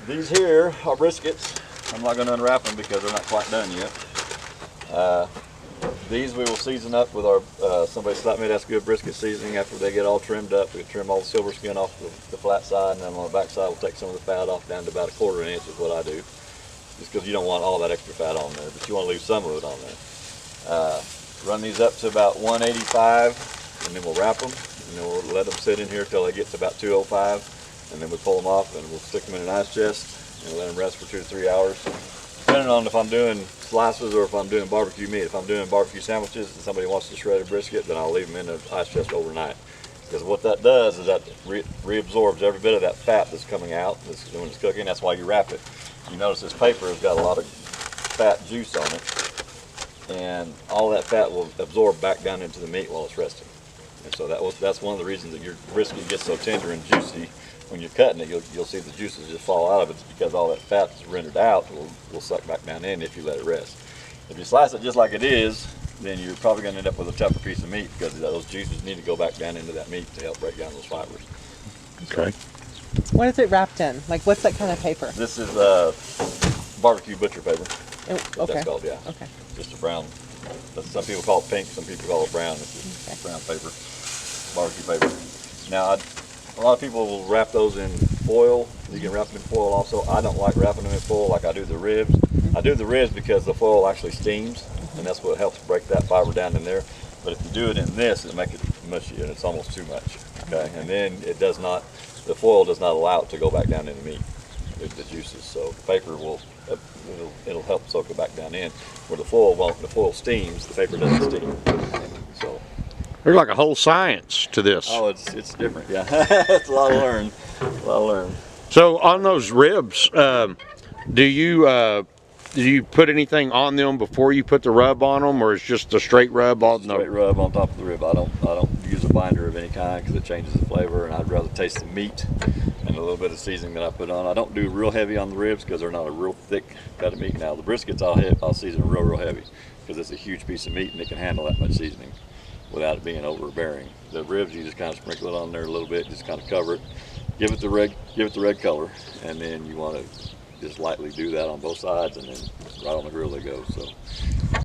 These here are briskets. I'm not going to unwrap them because they're not quite done yet. These we will season up with our, somebody slapped me, that's good brisket seasoning. After they get all trimmed up, we trim all the silver skin off the flat side, and then on the back side we'll take some of the fat off down to about 1/4 inch is what I do. Just because you don't want all that extra fat on there, but you want to leave some of it on there. Run these up to about 185, and then we'll wrap them, and then we'll let them sit in here till they get to about 205, and then we pull them off and we'll stick them in an ice chest and let them rest for 2 to 3 hours. Depending on if I'm doing slices or if I'm doing barbecue meat. If I'm doing barbecue sandwiches and somebody wants to shred a brisket, then I'll leave them in the ice chest overnight. Because what that does is that reabsorbs every bit of that fat that's coming out when it's cooking. That's why you wrap it. You notice this paper has got a lot of fat juice on it, and all that fat will absorb back down into the meat while it's resting. And so that's one of the reasons that your brisket gets so tender and juicy. When you're cutting it, you'll see the juices just fall out of it. It's because all that fat that's rendered out will suck back down in if you let it rest. If you slice it just like it is, then you're probably going to end up with a tougher piece of meat because those juices need to go back down into that meat to help break down those fibers. Okay. What is it wrapped in? Like, what's that kind of paper? This is barbecue butcher paper. Oh, okay. That's called, yeah. Okay. Just a brown. Some people call it pink, some people call it brown. It's just brown paper, barbecue paper. Now, a lot of people will wrap those in foil. You can wrap them in foil also. I don't like wrapping them in foil like I do the ribs. I do the ribs because the foil actually steams, and that's what helps break that fiber down in there. But if you do it in this, it'll make it mushy, and it's almost too much. Okay, and then it does not. The foil does not allow it to go back down in the meat, the juices. So the paper it'll help soak it back down in. Where the foil won't. The foil steams. The paper doesn't steam. So. There's like a whole science to this. Oh, it's different, yeah. It's a lot to learn. A lot to learn. So on those ribs, do you put anything on them before you put the rub on them, or is just a straight rub on them? Straight rub on top of the rib. I don't use a binder of any kind because it changes the flavor, and I'd rather taste the meat and a little bit of seasoning that I put on. I don't do real heavy on the ribs because they're not a real thick cut of meat. Now the briskets I'll season real heavy because it's a huge piece of meat and it can handle that much seasoning without it being overbearing. The ribs, you just kind of sprinkle it on there a little bit, just kind of cover it, give it the red color, and then you want to just lightly do that on both sides, and then right on the grill they go. So